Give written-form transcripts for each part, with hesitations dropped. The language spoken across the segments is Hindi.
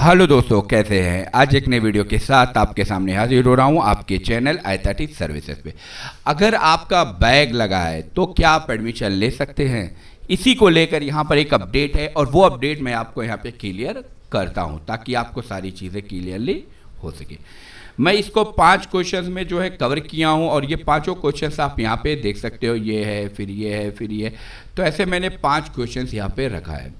हेलो दोस्तों, कैसे हैं। आज एक नई वीडियो के साथ आपके सामने हाजिर हो रहा हूं आपके चैनल IIT सर्विसेज पे। अगर आपका बैग लगा है तो क्या आप एडमिशन ले सकते हैं, इसी को लेकर यहां पर एक अपडेट है और वो अपडेट मैं आपको यहां पे क्लियर करता हूं ताकि आपको सारी चीज़ें क्लियरली हो सके। मैं इसको 5 क्वेश्चंस में जो है कवर किया हूं और ये पांचों क्वेश्चंस आप यहाँ पे देख सकते हो। ये है, फिर ये है, फिर ये। तो ऐसे मैंने 5 क्वेश्चंस यहाँ पे रखा है।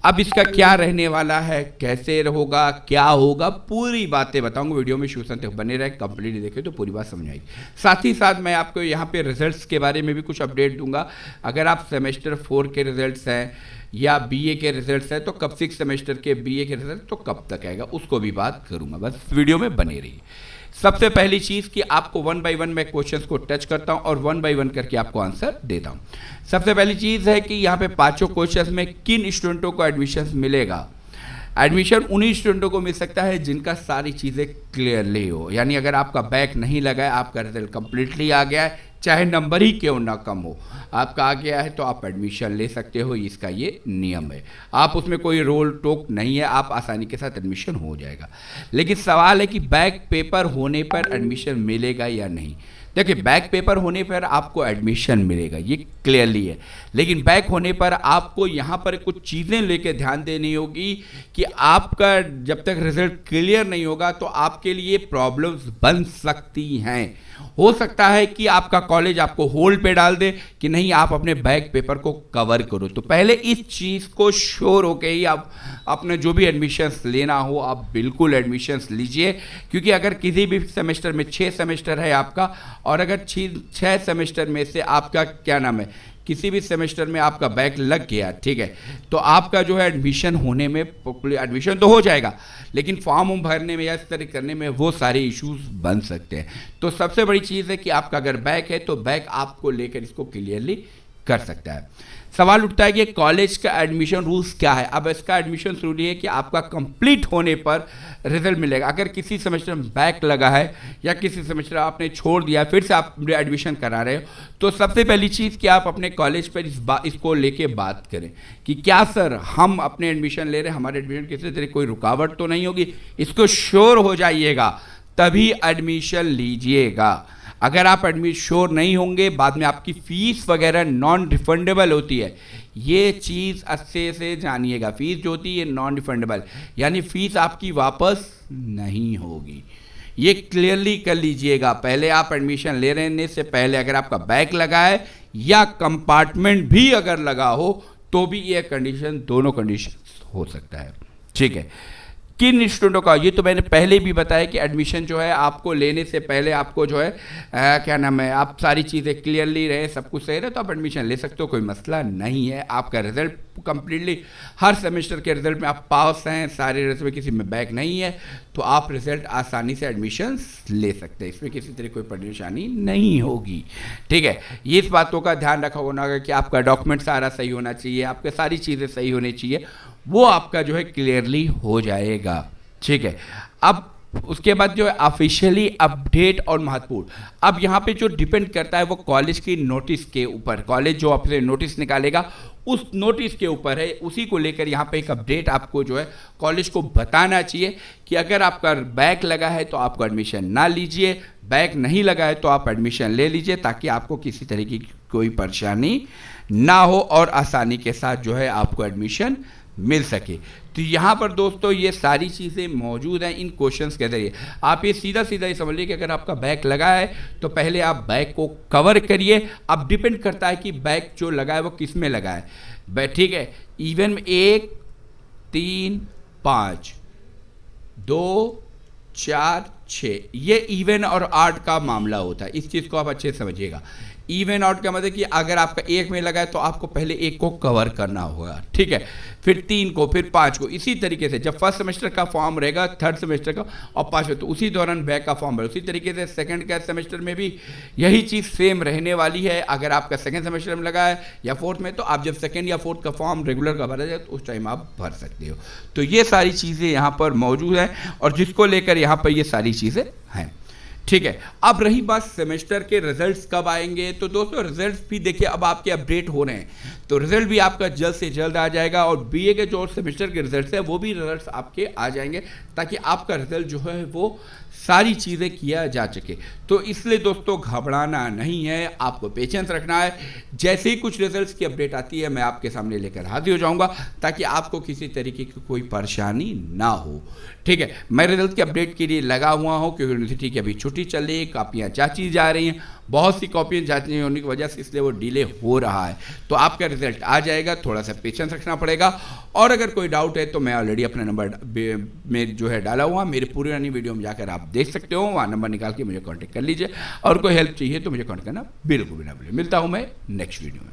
अब इसका क्या रहने वाला है, कैसे होगा, क्या होगा, पूरी बातें बताऊंगा वीडियो में। शुरू तक बने रहे, कंप्लीट देखे तो पूरी बात समझ आएगी। साथ ही साथ मैं आपको यहाँ पे रिजल्ट्स के बारे में भी कुछ अपडेट दूंगा। अगर आप सेमेस्टर 4 के रिजल्ट्स हैं या BA के रिजल्ट्स हैं तो कब 6 सेमेस्टर के BA के रिजल्ट तो कब तक आएगा उसको भी बात करूंगा। बस वीडियो में बने रहिए। सबसे पहली चीज़ कि आपको 1 बाय 1 मैं क्वेश्चंस को टच करता हूं और 1 बाय 1 करके आपको आंसर देता हूं। सबसे पहली चीज़ है कि यहाँ पे पांचों क्वेश्चंस में किन स्टूडेंटों को एडमिशन मिलेगा। एडमिशन उन्हीं स्टूडेंटों को मिल सकता है जिनका सारी चीज़ें क्लियरली हो। यानी अगर आपका बैक नहीं लगा है, आपका रिजल्ट कंप्लीटली आ गया है, चाहे नंबर ही क्यों ना कम हो, आपका आ गया है तो आप एडमिशन ले सकते हो। इसका ये नियम है, आप उसमें कोई रोल टोक नहीं है, आप आसानी के साथ एडमिशन हो जाएगा। लेकिन सवाल है कि बैक पेपर होने पर एडमिशन मिलेगा या नहीं। देखिए, बैक पेपर होने पर आपको एडमिशन मिलेगा, ये क्लियरली है। लेकिन बैक होने पर आपको यहाँ पर कुछ चीज़ें लेके ध्यान देनी होगी कि आपका जब तक रिजल्ट क्लियर नहीं होगा तो आपके लिए प्रॉब्लम्स बन सकती हैं। हो सकता है कि आपका कॉलेज आपको होल्ड पे डाल दे कि नहीं, आप अपने बैक पेपर को कवर करो। तो पहले इस चीज़ को श्योर होके ही आप अपने जो भी एडमिशन्स लेना हो आप बिल्कुल एडमिशन्स लीजिए। क्योंकि अगर किसी भी सेमेस्टर में 6 सेमेस्टर है आपका और अगर 6 सेमेस्टर में से आपका क्या नाम है, किसी भी सेमेस्टर में आपका बैक लग गया, ठीक है, तो आपका जो है एडमिशन होने में, एडमिशन तो हो जाएगा लेकिन फॉर्म भरने में या इस तरह करने में वो सारे इश्यूज बन सकते हैं। तो सबसे बड़ी चीज़ है कि आपका अगर बैक है तो बैक आपको लेकर इसको क्लियरली कर सकता है। सवाल उठता है कि कॉलेज का एडमिशन रूल्स क्या है। अब इसका एडमिशन रूल ये है कि आपका कंप्लीट होने पर रिजल्ट मिलेगा। अगर किसी सेमेस्टर में बैक लगा है या किसी सेमेस्टर आपने छोड़ दिया, फिर से आप एडमिशन करा रहे हो, तो सबसे पहली चीज़ कि आप अपने कॉलेज पर इसको लेके बात करें कि क्या सर हम अपने एडमिशन ले रहे हैं, हमारे एडमिशन किसी तरह कोई रुकावट तो नहीं होगी। इसको श्योर हो जाइएगा तभी एडमिशन लीजिएगा। अगर आप एडमिशन श्योर नहीं होंगे, बाद में आपकी फीस वगैरह नॉन रिफंडेबल होती है। ये चीज़ अच्छे से जानिएगा, फीस जो होती है ये नॉन रिफंडेबल, यानी फीस आपकी वापस नहीं होगी। ये क्लियरली कर लीजिएगा। पहले आप एडमिशन ले रहने से पहले अगर आपका बैक लगा है या कंपार्टमेंट भी अगर लगा हो तो भी ये कंडीशन, दोनों कंडीशन हो सकता है, ठीक है। किन स्टूडेंटों का, ये तो मैंने पहले भी बताया कि एडमिशन जो है आपको लेने से पहले आपको जो है क्या नाम है, आप सारी चीज़ें क्लियरली रहे, सब कुछ सही रहे तो आप एडमिशन ले सकते हो, कोई मसला नहीं है। आपका रिजल्ट कंप्लीटली हर सेमेस्टर के रिजल्ट में आप पास हैं, सारे रिजल्ट में किसी में बैक नहीं है, तो आप रिजल्ट आसानी से एडमिशन ले सकते हैं। इसमें किसी तरह कोई परेशानी नहीं होगी, ठीक है। ये इस बातों का ध्यान रखा होना होगा कि आपका डॉक्यूमेंट सारा सही होना चाहिए, आपके सारी चीज़ें सही होनी चाहिए, वो आपका जो है क्लियरली हो जाएगा, ठीक है। अब उसके बाद जो है ऑफिशियली अपडेट और महत्वपूर्ण, अब यहाँ पे जो डिपेंड करता है वो कॉलेज की नोटिस के ऊपर, कॉलेज जो अपने नोटिस निकालेगा उस नोटिस के ऊपर है। उसी को लेकर यहाँ पे एक अपडेट आपको जो है कॉलेज को बताना चाहिए कि अगर आपका बैक लगा है तो आपको एडमिशन ना लीजिए, बैक नहीं लगा है तो आप एडमिशन ले लीजिए, ताकि आपको किसी तरह की कोई परेशानी ना हो और आसानी के साथ जो है आपको एडमिशन मिल सके। तो यहाँ पर दोस्तों ये सारी चीज़ें मौजूद हैं इन क्वेश्चंस के जरिए। आप ये सीधा सीधा ही समझ लीजिए कि अगर आपका बैक लगा है तो पहले आप बैक को कवर करिए। अब डिपेंड करता है कि बैक जो लगा है वो किस में लगा है, ठीक है। इवन में 1 3 5 2 4 6 ये इवन और ऑड का मामला होता है। इस चीज़ को आप अच्छे से समझिएगा। इवन आउट का मतलब कि अगर आपका 1 में लगा है तो आपको पहले 1 को कवर करना होगा, ठीक है, फिर 3 को, फिर 5 को। इसी तरीके से जब फर्स्ट सेमेस्टर का फॉर्म रहेगा, थर्ड सेमेस्टर का और 5 तो उसी दौरान बैक का फॉर्म रहेगा। उसी तरीके से सेकंड का सेमेस्टर में भी यही चीज़ सेम रहने वाली है। अगर आपका सेकंड सेमेस्टर में लगा है या फोर्थ में, तो आप जब सेकंड या फोर्थ का फॉर्म रेगुलर का भरा जाए तो उस टाइम आप भर सकते हो। तो ये सारी चीज़ें यहाँ पर मौजूद हैं और जिसको लेकर यहाँ पर ये सारी चीज़ें हैं। ठीक है। अब रही बात सेमेस्टर के रिजल्ट्स कब आएंगे, तो दोस्तों रिजल्ट्स भी देखिए अब आपके अपडेट हो रहे हैं, तो रिजल्ट भी आपका जल्द से जल्द आ जाएगा, और बीए के जो सेमेस्टर के रिजल्ट्स है वो भी रिजल्ट्स आपके आ जाएंगे, ताकि आपका रिजल्ट जो है वो सारी चीज़ें किया जा सके। तो इसलिए दोस्तों घबराना नहीं है, आपको पेशेंस रखना है। जैसे ही कुछ रिजल्ट्स की अपडेट आती है मैं आपके सामने लेकर हाजिर हो जाऊंगा, ताकि आपको किसी तरीके की कोई परेशानी ना हो। ठीक है, मैं रिजल्ट की अपडेट के लिए लगा हुआ हूँ, क्योंकि यूनिवर्सिटी की अभी छुट्टी चल रही है, कापियाँ जांची जा रही हैं, बहुत सी कॉपियाँ जांचनी होने की वजह से इसलिए वो डिले हो रहा है। तो आपका रिजल्ट आ जाएगा, थोड़ा सा पेशेंस रखना पड़ेगा। और अगर कोई डाउट है तो मैं ऑलरेडी अपना नंबर में जो है डाला हुआ, मेरे पूरी रनी वीडियो में जाकर आप देख सकते हो, वहाँ नंबर निकाल के मुझे कॉन्टैक्ट कर लीजिए। और कोई हेल्प चाहिए तो मुझे कॉन्टैक्ट करना बिल्कुल भी ना भूलिए। मिलता हूँ मैं नेक्स्ट वीडियो में।